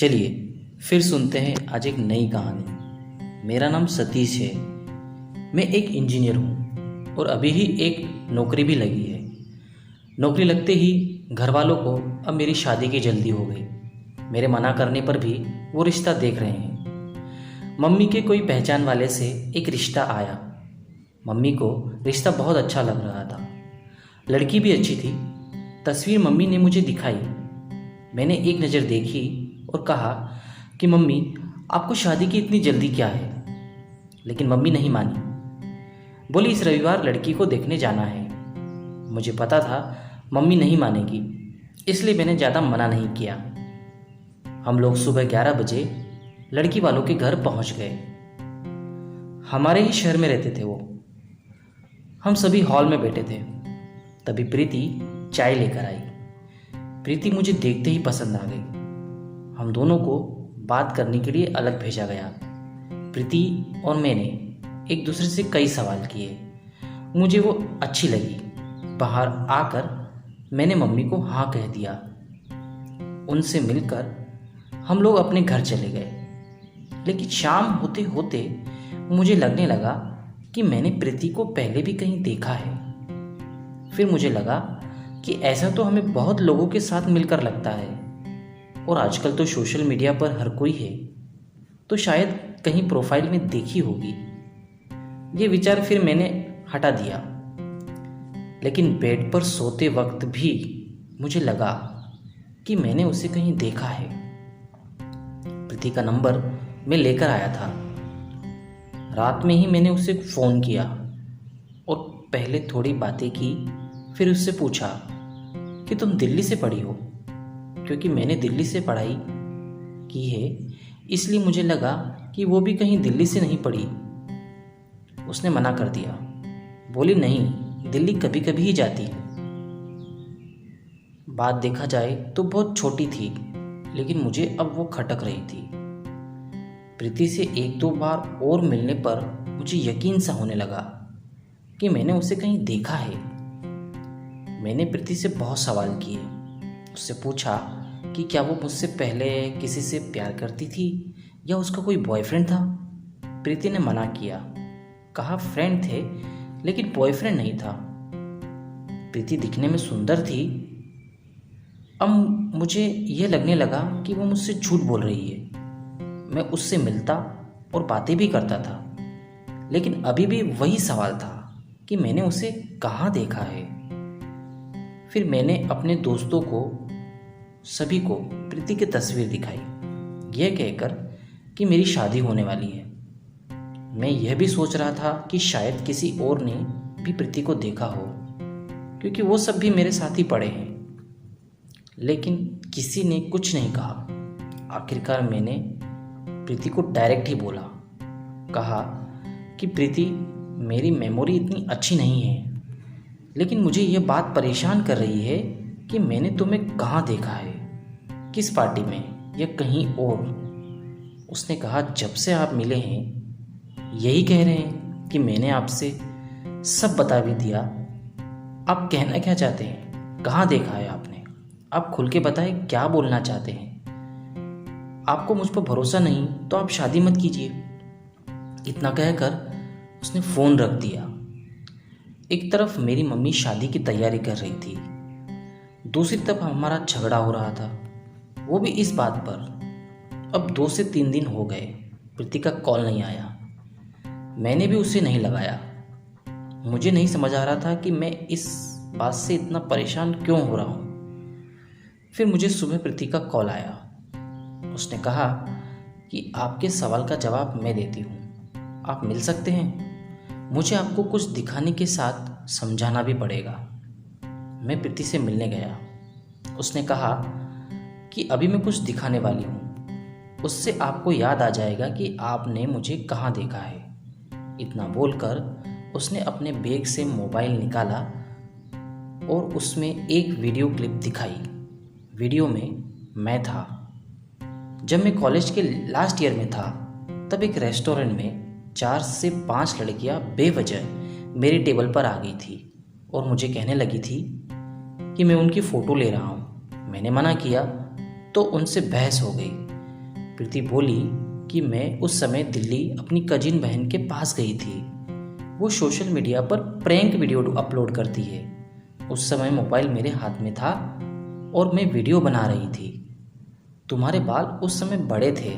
चलिए फिर सुनते हैं आज एक नई कहानी। मेरा नाम सतीश है। मैं एक इंजीनियर हूँ और अभी ही एक नौकरी भी लगी है। नौकरी लगते ही घर वालों को अब मेरी शादी की जल्दी हो गई। मेरे मना करने पर भी वो रिश्ता देख रहे हैं। मम्मी के कोई पहचान वाले से एक रिश्ता आया। मम्मी को रिश्ता बहुत अच्छा लग रहा था। लड़की भी अच्छी थी। तस्वीर मम्मी ने मुझे दिखाई। मैंने एक नज़र देखी और कहा कि मम्मी, आपको शादी की इतनी जल्दी क्या है? लेकिन मम्मी नहीं मानी। बोली, इस रविवार लड़की को देखने जाना है। मुझे पता था मम्मी नहीं मानेगी, इसलिए मैंने ज़्यादा मना नहीं किया। हम लोग सुबह 11 बजे लड़की वालों के घर पहुंच गए। हमारे ही शहर में रहते थे वो। हम सभी हॉल में बैठे थे। तभी प्रीति चाय लेकर आई। प्रीति मुझे देखते ही पसंद आ गई। हम दोनों को बात करने के लिए अलग भेजा गया। प्रीति और मैंने एक दूसरे से कई सवाल किए। मुझे वो अच्छी लगी। बाहर आकर मैंने मम्मी को हाँ कह दिया। उनसे मिलकर हम लोग अपने घर चले गए। लेकिन शाम होते होते मुझे लगने लगा कि मैंने प्रीति को पहले भी कहीं देखा है। फिर मुझे लगा कि ऐसा तो हमें बहुत लोगों के साथ मिलकर लगता है, और आजकल तो सोशल मीडिया पर हर कोई है, तो शायद कहीं प्रोफाइल में देखी होगी। ये विचार फिर मैंने हटा दिया। लेकिन बेड पर सोते वक्त भी मुझे लगा कि मैंने उसे कहीं देखा है। प्रीति का नंबर मैं लेकर आया था। रात में ही मैंने उसे फ़ोन किया और पहले थोड़ी बातें की। फिर उससे पूछा कि तुम दिल्ली से पढ़ी हो? क्योंकि मैंने दिल्ली से पढ़ाई की है, इसलिए मुझे लगा कि वो भी कहीं दिल्ली से नहीं पढ़ी। उसने मना कर दिया। बोली, नहीं, दिल्ली कभी कभी ही जाती है। बात देखा जाए तो बहुत छोटी थी, लेकिन मुझे अब वो खटक रही थी। प्रीति से एक दो बार और मिलने पर मुझे यकीन सा होने लगा कि मैंने उसे कहीं देखा है। मैंने प्रीति से बहुत सवाल किए। उससे पूछा कि क्या वो मुझसे पहले किसी से प्यार करती थी या उसका कोई बॉयफ्रेंड था। प्रीति ने मना किया। कहा फ्रेंड थे, लेकिन बॉयफ्रेंड नहीं था। प्रीति दिखने में सुंदर थी। अब मुझे यह लगने लगा कि वो मुझसे झूठ बोल रही है। मैं उससे मिलता और बातें भी करता था, लेकिन अभी भी वही सवाल था कि मैंने उसे कहाँ देखा है। फिर मैंने अपने दोस्तों को, सभी को प्रीति की तस्वीर दिखाई, यह कहकर कि मेरी शादी होने वाली है। मैं यह भी सोच रहा था कि शायद किसी और ने भी प्रीति को देखा हो, क्योंकि वो सब भी मेरे साथ ही पड़े हैं। लेकिन किसी ने कुछ नहीं कहा। आखिरकार मैंने प्रीति को डायरेक्ट ही बोला। कहा कि प्रीति, मेरी मेमोरी इतनी अच्छी नहीं है, लेकिन मुझे यह बात परेशान कर रही है कि मैंने तुम्हें कहाँ देखा है, किस पार्टी में या कहीं और। उसने कहा, जब से आप मिले हैं यही कह रहे हैं कि मैंने आपसे सब बता भी दिया। आप कहना क्या चाहते हैं? कहाँ देखा है आपने? आप खुल के बताएं, क्या बोलना चाहते हैं? आपको मुझ पर भरोसा नहीं तो आप शादी मत कीजिए। इतना कहकर उसने फ़ोन रख दिया। एक तरफ मेरी मम्मी शादी की तैयारी कर रही थी, दूसरी तरफ हमारा झगड़ा हो रहा था, वो भी इस बात पर। अब 2 से 3 दिन हो गए, प्रीति का कॉल नहीं आया। मैंने भी उसे नहीं लगाया। मुझे नहीं समझ आ रहा था कि मैं इस बात से इतना परेशान क्यों हो रहा हूँ। फिर मुझे सुबह प्रीति का कॉल आया। उसने कहा कि आपके सवाल का जवाब मैं देती हूँ, आप मिल सकते हैं? मुझे आपको कुछ दिखाने के साथ समझाना भी पड़ेगा। मैं प्रीति से मिलने गया। उसने कहा कि अभी मैं कुछ दिखाने वाली हूँ, उससे आपको याद आ जाएगा कि आपने मुझे कहाँ देखा है। इतना बोलकर उसने अपने बैग से मोबाइल निकाला और उसमें एक वीडियो क्लिप दिखाई। वीडियो में मैं था। जब मैं कॉलेज के लास्ट ईयर में था, तब एक रेस्टोरेंट में 4 से 5 लड़कियां बेवजह मेरे टेबल पर आ गई थी और मुझे कहने लगी थी कि मैं उनकी फ़ोटो ले रहा हूँ। मैंने मना किया तो उनसे बहस हो गई। प्रीति बोली कि मैं उस समय दिल्ली अपनी कजिन बहन के पास गई थी। वो सोशल मीडिया पर प्रैंक वीडियो अपलोड करती है। उस समय मोबाइल मेरे हाथ में था और मैं वीडियो बना रही थी। तुम्हारे बाल उस समय बड़े थे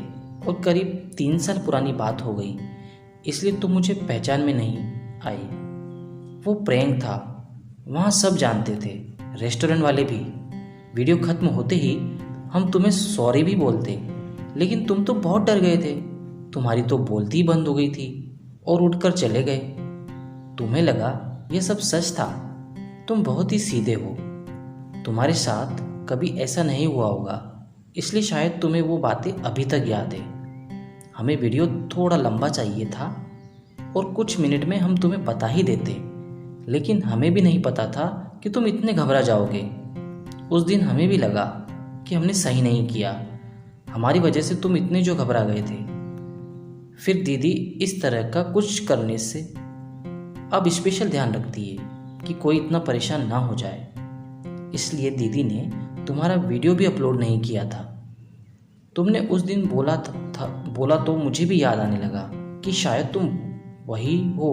और करीब 3 साल पुरानी बात हो गई, इसलिए तुम मुझे पहचान में नहीं आई। वो प्रैंक था, वहाँ सब जानते थे, रेस्टोरेंट वाले भी। वीडियो खत्म होते ही हम तुम्हें सॉरी भी बोलते, लेकिन तुम तो बहुत डर गए थे। तुम्हारी तो बोलती ही बंद हो गई थी और उठकर चले गए। तुम्हें लगा यह सब सच था। तुम बहुत ही सीधे हो, तुम्हारे साथ कभी ऐसा नहीं हुआ होगा, इसलिए शायद तुम्हें वो बातें अभी तक याद है। हमें वीडियो थोड़ा लंबा चाहिए था और कुछ मिनट में हम तुम्हें बता ही देते, लेकिन हमें भी नहीं पता था कि तुम इतने घबरा जाओगे। उस दिन हमें भी लगा कि हमने सही नहीं किया, हमारी वजह से तुम इतने जो घबरा गए थे। फिर दीदी इस तरह का कुछ करने से अब स्पेशल ध्यान रखती है कि कोई इतना परेशान ना हो जाए, इसलिए दीदी ने तुम्हारा वीडियो भी अपलोड नहीं किया था। तुमने उस दिन बोला तो मुझे भी याद आने लगा कि शायद तुम वही हो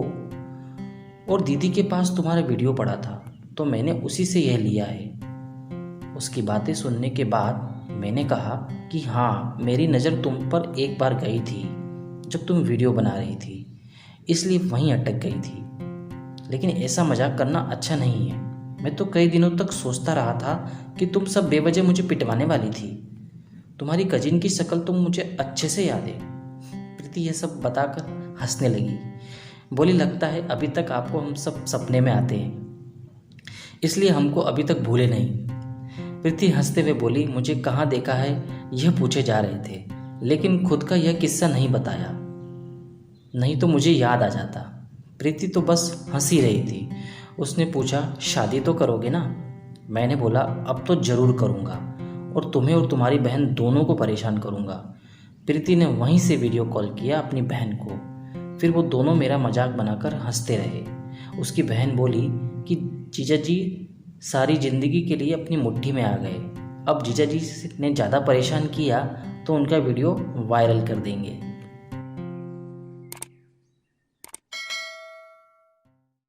और दीदी के पास तुम्हारा वीडियो पड़ा था, तो मैंने उसी से यह लिया है। उसकी बातें सुनने के बाद मैंने कहा कि हाँ, मेरी नज़र तुम पर एक बार गई थी जब तुम वीडियो बना रही थी, इसलिए वहीं अटक गई थी। लेकिन ऐसा मजाक करना अच्छा नहीं है। मैं तो कई दिनों तक सोचता रहा था कि तुम सब बेवजह मुझे पिटवाने वाली थी। तुम्हारी कजिन की शक्ल तो मुझे अच्छे से याद है। प्रीति यह सब बताकर हंसने लगी। बोली, लगता है अभी तक आपको हम सब सपने में आते हैं, इसलिए हमको अभी तक भूले नहीं। प्रीति हंसते हुए बोली, मुझे कहाँ देखा है यह पूछे जा रहे थे, लेकिन खुद का यह किस्सा नहीं बताया, नहीं तो मुझे याद आ जाता। प्रीति तो बस हंसी रही थी। उसने पूछा, शादी तो करोगे ना? मैंने बोला, अब तो ज़रूर करूँगा और तुम्हें और तुम्हारी बहन दोनों को परेशान करूँगा। प्रीति ने वहीं से वीडियो कॉल किया अपनी बहन को। फिर वो दोनों मेरा मजाक बनाकर हंसते रहे। उसकी बहन बोली कि जीजा जी सारी ज़िंदगी के लिए अपनी मुट्ठी में आ गए। अब जीजा जी ने ज़्यादा परेशान किया तो उनका वीडियो वायरल कर देंगे।